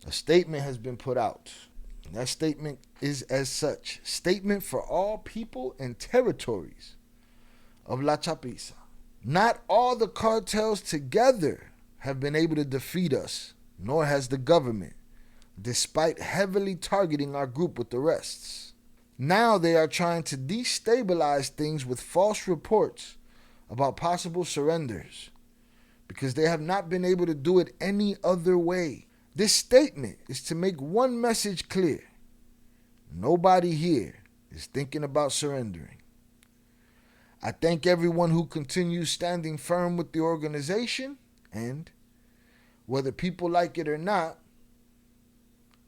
A statement has been put out. That statement is as such: statement for all people and territories of La Chapiza. Not all the cartels together have been able to defeat us, nor has the government, despite heavily targeting our group with arrests. Now they are trying to destabilize things with false reports about possible surrenders because they have not been able to do it any other way. This statement is to make one message clear: nobody here is thinking about surrendering. I thank everyone who continues standing firm with the organization, and whether people like it or not,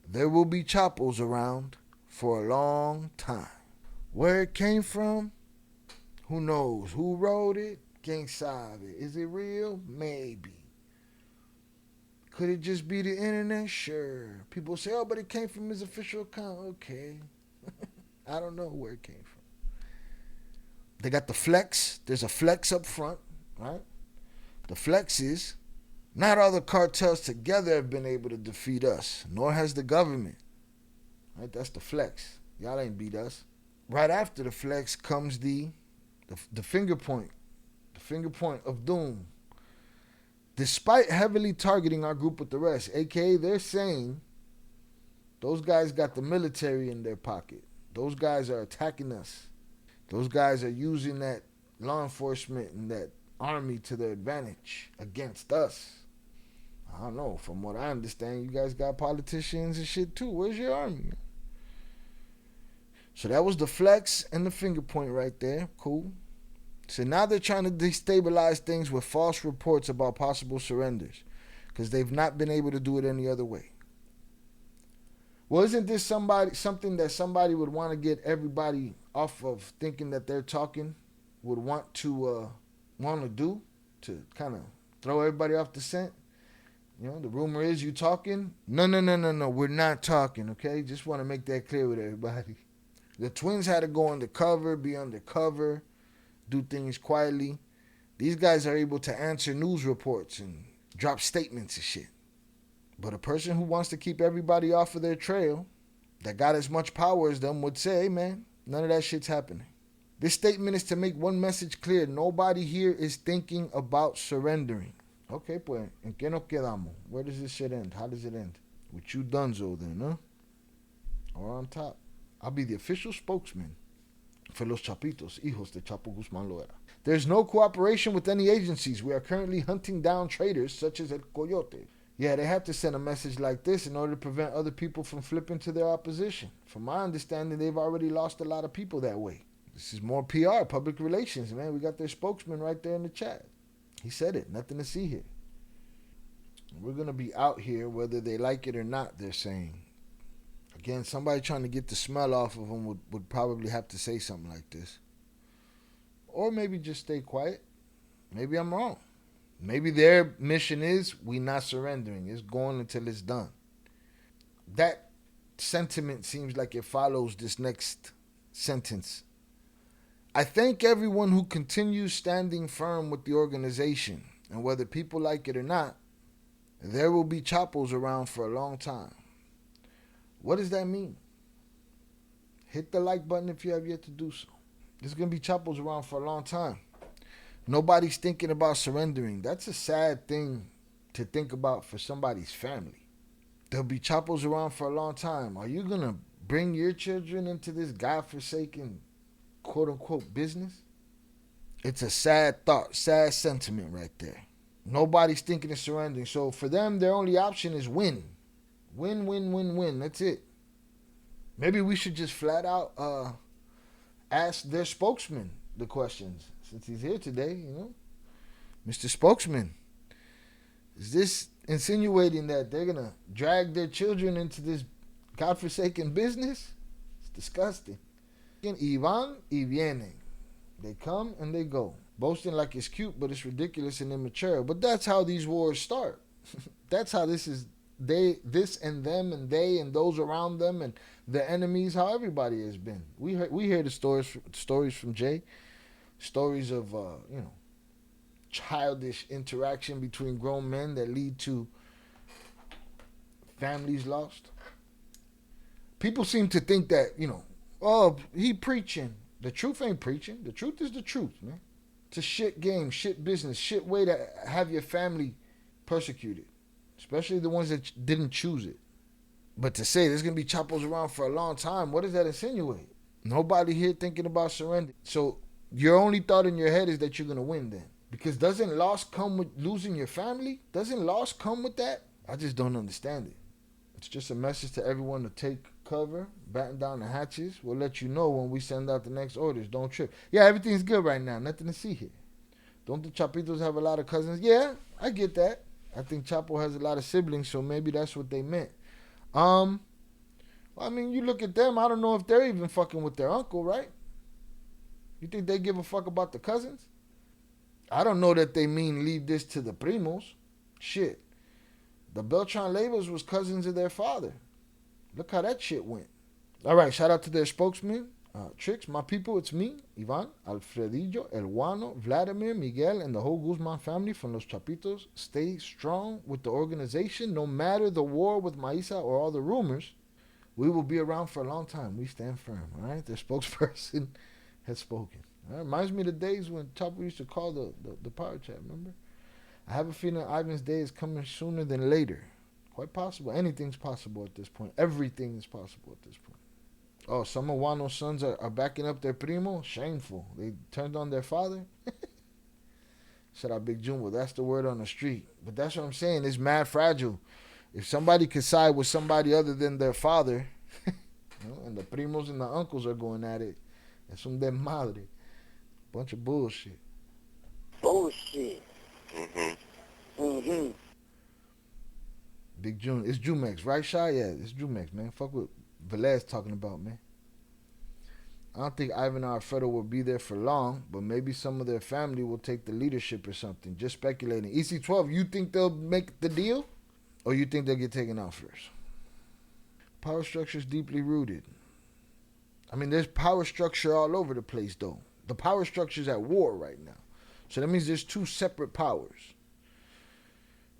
there will be Chapos around for a long time. Where it came from, who knows? Who wrote it? Quien sabe. Is it real? Maybe. Could it just be the internet? Sure. People say, oh, but it came from his official account. Okay. I don't know where it came from. They got the flex. There's a flex up front, right? The flex is not all the cartels together have been able to defeat us, nor has the government. Right? That's the flex. Y'all ain't beat us. Right after the flex comes the finger point. The finger point of doom. Despite heavily targeting our group with the rest, aka they're saying those guys got the military in their pocket. Those guys are attacking us. Those guys are using that law enforcement and that army to their advantage against us. I don't know. From what I understand, you guys got politicians and shit too. Where's your army? So that was the flex and the finger point right there. Cool. So now they're trying to destabilize things with false reports about possible surrenders because they've not been able to do it any other way. Well, isn't this something that somebody would want to get everybody off of thinking that they're talking, would want to do to kind of throw everybody off the scent? You know, the rumor is you talking. No, we're not talking, okay? Just want to make that clear with everybody. The twins had to go undercover, be undercover, do things quietly. These guys are able to answer news reports and drop statements and shit. But a person who wants to keep everybody off of their trail, that got as much power as them, would say, hey man, none of that shit's happening. This statement is to make one message clear: nobody here is thinking about surrendering. Okay, pues, ¿en qué nos quedamos? Where does this shit end? How does it end? With you dunzo then, huh? Or on top. I'll be the official spokesman for los Chapitos, hijos de Chapo Guzman Loera. There's no cooperation with any agencies. We are currently hunting down traitors such as El Coyote. Yeah, they have to send a message like this in order to prevent other people from flipping to their opposition. From my understanding, they've already lost a lot of people that way. This is more PR, public relations, man. We got their spokesman right there in the chat. He said it. Nothing to see here. We're going to be out here whether they like it or not, they're saying. Again, somebody trying to get the smell off of them would probably have to say something like this. Or maybe just stay quiet. Maybe I'm wrong. Maybe their mission is we not surrendering. It's going until it's done. That sentiment seems like it follows this next sentence. I thank everyone who continues standing firm with the organization, and whether people like it or not, there will be Chapos around for a long time. What does that mean? Hit the like button if you have yet to do so. There's going to be Chapos around for a long time. Nobody's thinking about surrendering. That's a sad thing to think about for somebody's family. There'll be Chapos around for a long time. Are you going to bring your children into this godforsaken, quote-unquote, business? It's a sad thought, sad sentiment right there. Nobody's thinking of surrendering. So for them, their only option is win. Win. That's it. Maybe we should just flat out ask their spokesman the questions. Since he's here today, you know. Mr. Spokesman, is this insinuating that they're going to drag their children into this godforsaken business? It's disgusting. Iván y vienen. They come and they go. Boasting like it's cute, but it's ridiculous and immature. But that's how these wars start. That's how this is. This and them and they and those around them and the enemies, how everybody has been. We hear the stories from Jay. Stories of childish interaction between grown men that lead to families lost. People seem to think that, oh, he preaching. The truth ain't preaching. The truth is the truth, man. It's a shit game, shit business, shit way to have your family persecuted, especially the ones that didn't choose it. But to say there's going to be Chapos around for a long time, what does that insinuate? Nobody here thinking about surrender. So your only thought in your head is that you're going to win then. Because doesn't loss come with losing your family? Doesn't loss come with that? I just don't understand it. It's just a message to everyone to take cover, batten down the hatches. We'll let you know when we send out the next orders. Don't trip. Yeah, everything's good right now. Nothing to see here. Don't the Chapitos have a lot of cousins? Yeah, I get that. I think Chapo has a lot of siblings, so maybe that's what they meant. I mean, you look at them, I don't know if they're even fucking with their uncle, right? You think they give a fuck about the cousins? I don't know that they mean leave this to the primos. Shit. The Beltran Leyvas was cousins of their father. Look how that shit went. All right, shout out to their spokesman. Tricks, my people, it's me, Iván, Alfredillo, El Guano, Vladimir, Miguel, and the whole Guzman family from Los Chapitos. Stay strong with the organization. No matter the war with Maísa or all the rumors, we will be around for a long time. We stand firm, all right? Their spokesperson has spoken. All right? Reminds me of the days when Chapo used to call the power chat, remember? I have a feeling Ivan's day is coming sooner than later. Quite possible. Anything's possible at this point. Everything is possible at this point. Oh, some of Wano's sons are backing up their primo? Shameful. They turned on their father? Shout out Big Jumbo. That's the word on the street. But that's what I'm saying. It's mad fragile. If somebody could side with somebody other than their father, and the primos and the uncles are going at it, that's un desmadre. Bunch of bullshit. Bullshit. Mm-hmm. Big June. It's Jumex, right, Shy? Yeah, it's Jumex, man. Fuck what Velez talking about, man. I don't think Iván and Alfredo will be there for long, but maybe some of their family will take the leadership or something. Just speculating. EC12, you think they'll make the deal? Or you think they'll get taken out first? Power structure is deeply rooted. I mean, there's power structure all over the place, though. The power structure is at war right now. So that means there's two separate powers.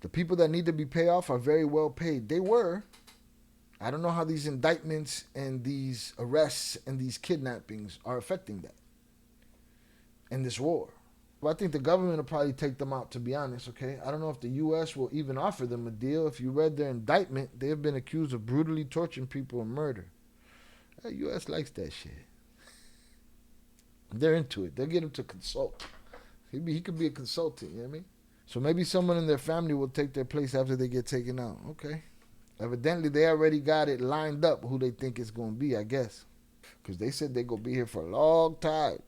The people that need to be paid off are very well paid. They were. I don't know how these indictments and these arrests and these kidnappings are affecting that in this war. Well, I think the government will probably take them out, to be honest, okay? I don't know if the U.S. will even offer them a deal. If you read their indictment, they have been accused of brutally torturing people and murder. The U.S. likes that shit. They're into it. They'll get him to consult. He could be a consultant, you know what I mean? So maybe someone in their family will take their place after they get taken out. Okay. Evidently, they already got it lined up who they think it's going to be, I guess. Because they said they're going to be here for a long time.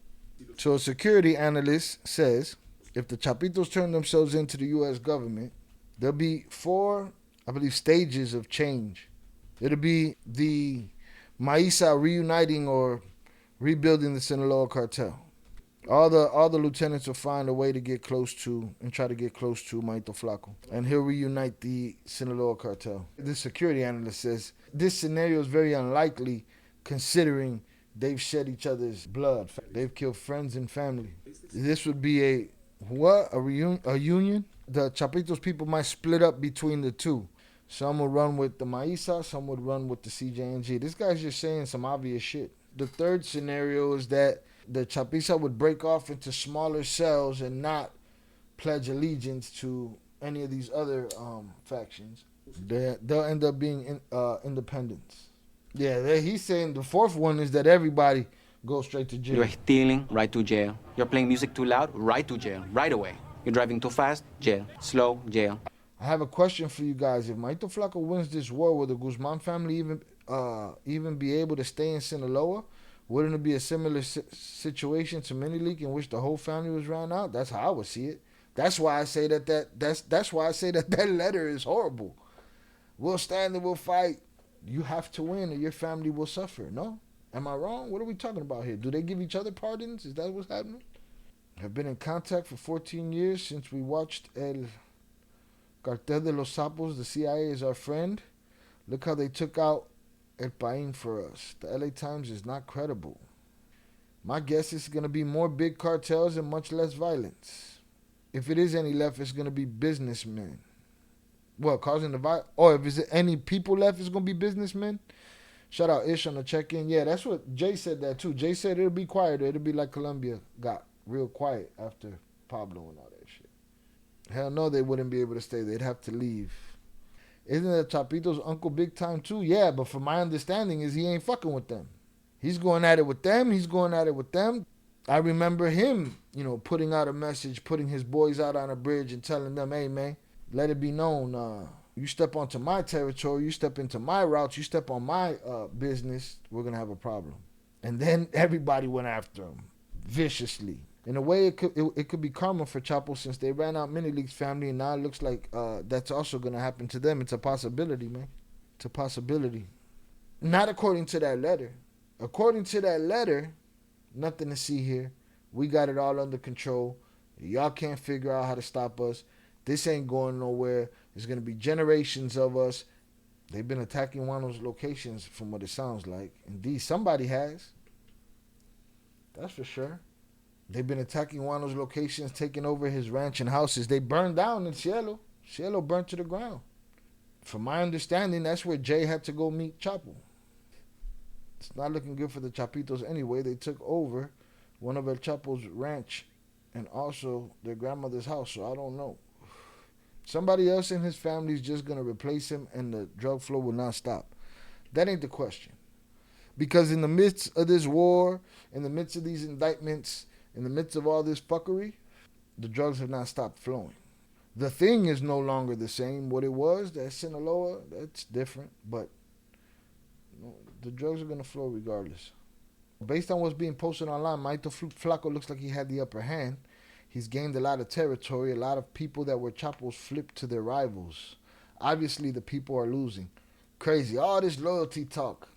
So a security analyst says if the Chapitos turn themselves into the U.S. government, there'll be 4, I believe, stages of change. It'll be the Maísa reuniting or rebuilding the Sinaloa cartel. All the lieutenants will find a way to get close to and try to get close to Maito Flaco. And he'll reunite the Sinaloa cartel. The security analyst says this scenario is very unlikely considering they've shed each other's blood. They've killed friends and family. This would be a union? The Chapitos people might split up between the two. Some will run with the Maísa, some would run with the CJNG. This guy's just saying some obvious shit. The third scenario is that the Chapiza would break off into smaller cells and not pledge allegiance to any of these other factions. They'll end up being independents. Yeah, he's saying the fourth one is that everybody goes straight to jail. You're stealing, right to jail. You're playing music too loud, right to jail, right away. You're driving too fast, jail. Slow, jail. I have a question for you guys. If Maito Flaco wins this war, will the Guzman family even be able to stay in Sinaloa? Wouldn't it be a similar situation to Mini League in which the whole family was ran out? That's how I would see it. That's why I say that's why I say that letter is horrible. We'll stand and we'll fight. You have to win or your family will suffer. No? Am I wrong? What are we talking about here? Do they give each other pardons? Is that what's happening? I've been in contact for 14 years since we watched El Cartel de los Sapos. The CIA is our friend. Look how they took out El Paín for us. The LA Times is not credible. My guess is going to be more big cartels and much less violence. If it is any left, it's going to be businessmen. What, causing the vibe? Or if there's any people left, it's gonna be businessmen. Shout out Ish on the check-in. Yeah, that's what Jay said that too. Jay said it'll be quieter. It'll be like Colombia got real quiet after Pablo and all that shit. Hell no, they wouldn't be able to stay. They'd have to leave. Isn't that Chapito's uncle big time too? Yeah, but from my understanding is he ain't fucking with them. He's going at it with them. He's going at it with them. I remember him, putting out a message, putting his boys out on a bridge and telling them, hey, man, let it be known, you step onto my territory, you step into my routes, you step on my business, we're going to have a problem. And then everybody went after him viciously. In a way, it could be karma for Chapo since they ran out Mini League's family, and now it looks like that's also going to happen to them. It's a possibility, man. It's a possibility. Not according to that letter. According to that letter, nothing to see here. We got it all under control. Y'all can't figure out how to stop us. This ain't going nowhere. There's going to be generations of us. They've been attacking one of those locations from what it sounds like. Indeed, somebody has. That's for sure. They've been attacking one of those locations, taking over his ranch and houses. They burned down in Cielo. Cielo burnt to the ground. From my understanding, that's where Jay had to go meet Chapo. It's not looking good for the Chapitos anyway. They took over one of El Chapo's ranch and also their grandmother's house, so I don't know. Somebody else in his family is just going to replace him and the drug flow will not stop. That ain't the question. Because in the midst of this war, in the midst of these indictments, in the midst of all this fuckery, the drugs have not stopped flowing. The thing is no longer the same. What it was, that Sinaloa, that's different, but the drugs are going to flow regardless. Based on what's being posted online, Maito Flaco looks like he had the upper hand. He's gained a lot of territory. A lot of people that were Chapos flipped to their rivals. Obviously, the people are losing. Crazy. All this loyalty talk.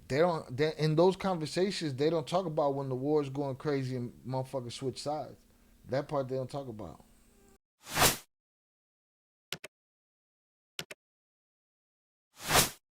In those conversations, they don't talk about when the war is going crazy and motherfuckers switch sides. That part they don't talk about.